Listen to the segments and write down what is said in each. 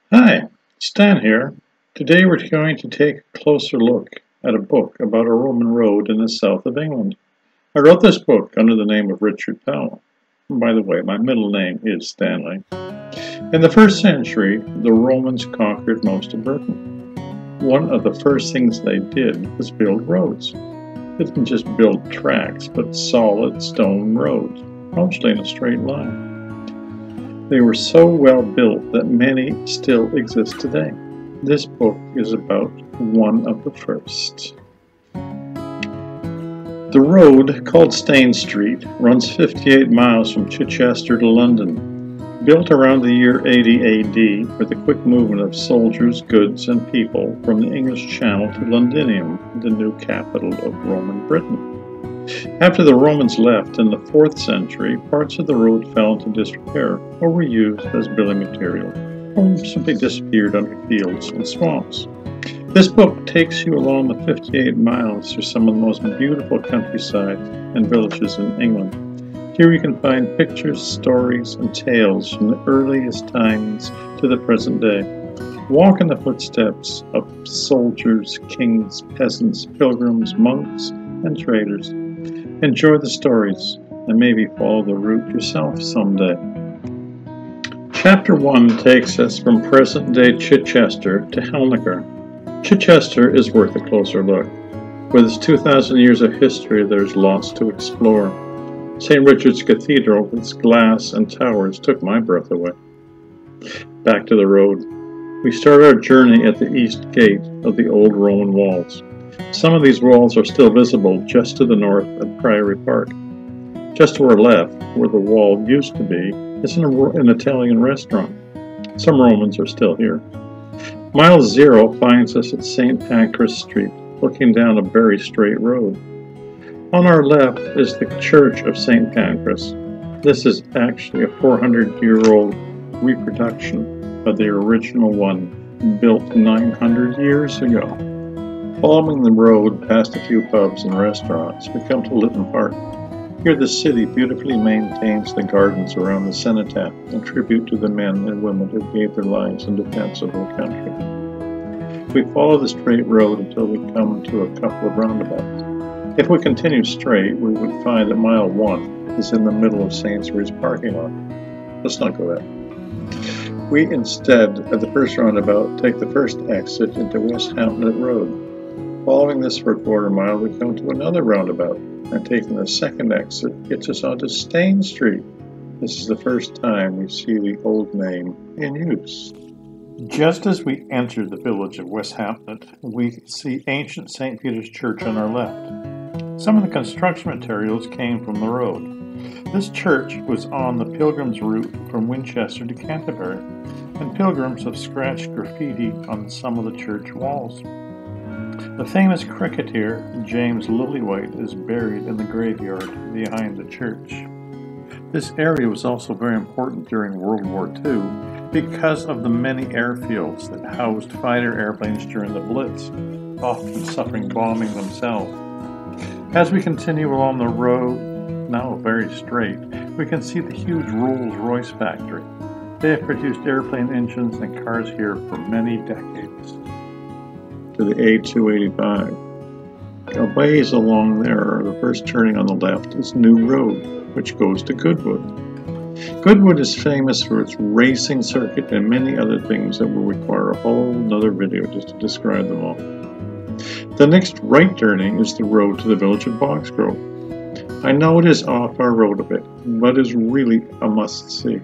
Hi, Stan here. Today we're going to take a closer look at a book about a Roman road in the south of England. I wrote this book under the name of Richard Powell. And by the way, my middle name is Stanley. In the first century, the Romans conquered most of Britain. One of the first things they did was build roads. They didn't just build tracks, but solid stone roads, mostly in a straight line. They were so well built that many still exist today. This book is about one of the first. The road, called Stane Street, runs 58 miles from Chichester to London. Built around the year 80 AD for the quick movement of soldiers, goods, and people from the English Channel to Londinium, the new capital of Roman Britain. After the Romans left in the 4th century, parts of the road fell into disrepair or were used as building material, or simply disappeared under fields and swamps. This book takes you along the 58 miles through some of the most beautiful countryside and villages in England. Here you can find pictures, stories, and tales from the earliest times to the present day. Walk in the footsteps of soldiers, kings, peasants, pilgrims, monks, and traders. Enjoy the stories and maybe follow the route yourself someday. Chapter 1 takes us from present-day Chichester to Halnaker. Chichester is worth a closer look. With its 2,000 years of history, there's lots to explore. St. Richard's Cathedral, with its glass and towers, took my breath away. Back to the road. We start our journey at the east gate of the old Roman walls. Some of these walls are still visible just to the north of Priory Park. Just to our left, where the wall used to be, is an Italian restaurant. Some Romans are still here. Mile 0 finds us at St. Pancras Street, looking down a very straight road. On our left is the Church of St. Pancras. This is actually a 400-year-old reproduction of the original one, built 900 years ago. Following the road past a few pubs and restaurants, we come to Lytton Park. Here the city beautifully maintains the gardens around the cenotaph in tribute to the men and women who gave their lives in defense of their country. We follow the straight road until we come to a couple of roundabouts. If we continue straight, we would find that mile 1 is in the middle of Sainsbury's parking lot. Let's not go there. We instead, at the first roundabout, take the first exit into West Hamlet Road. Following this for a quarter mile, we come to another roundabout, and taking the second exit gets us onto Stane Street. This is the first time we see the old name in use. Just as we enter the village of West Hamlet, we see ancient St. Peter's Church on our left. Some of the construction materials came from the road. This church was on the pilgrim's route from Winchester to Canterbury, and pilgrims have scratched graffiti on some of the church walls. The famous cricketer James Lillywhite is buried in the graveyard behind the church. This area was also very important during World War II because of the many airfields that housed fighter airplanes during the Blitz, often suffering bombing themselves. As we continue along the road, now very straight, we can see the huge Rolls-Royce factory. They have produced airplane engines and cars here for many decades. To the A285. A ways along there, the first turning on the left is New Road, which goes to Goodwood. Goodwood is famous for its racing circuit and many other things that will require a whole nother video just to describe them all. The next right turning is the road to the village of Boxgrove. I know it is off our road a bit, but is really a must-see.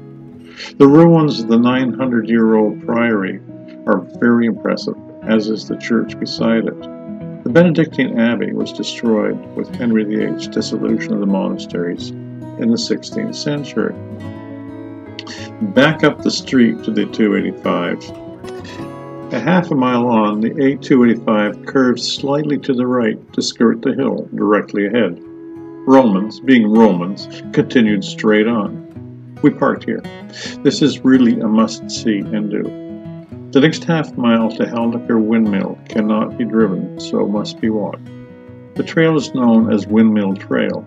The ruins of the 900-year-old priory are very impressive, as is the church beside it. The Benedictine Abbey was destroyed with Henry VIII's dissolution of the monasteries in the 16th century. Back up the street to the 285. A half a mile on, the A285 curves slightly to the right to skirt the hill directly ahead. Romans, being Romans, continued straight on. We parked here. This is really a must-see and do. The next half mile to Halnaker Windmill cannot be driven, so must be walked. The trail is known as Windmill Trail.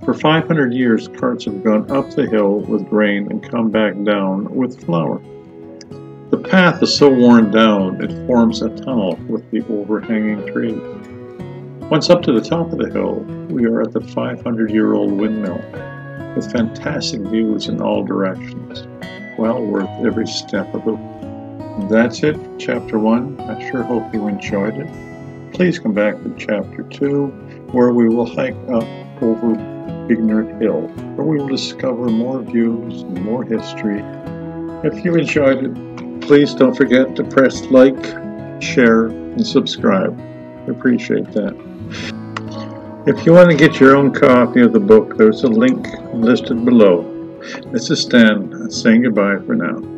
For 500 years, carts have gone up the hill with grain and come back down with flour. The path is so worn down it forms a tunnel with the overhanging trees. Once up to the top of the hill, we are at the 500-year-old windmill, with fantastic views in all directions. Well worth every step of it. That's it, Chapter 1. I sure hope you enjoyed it. Please come back to Chapter 2, where we will hike up over Halnaker Hill, where we will discover more views and more history. If you enjoyed it, please don't forget to press like, share, and subscribe. I appreciate that. If you want to get your own copy of the book, there's a link listed below. This is Stan saying goodbye for now.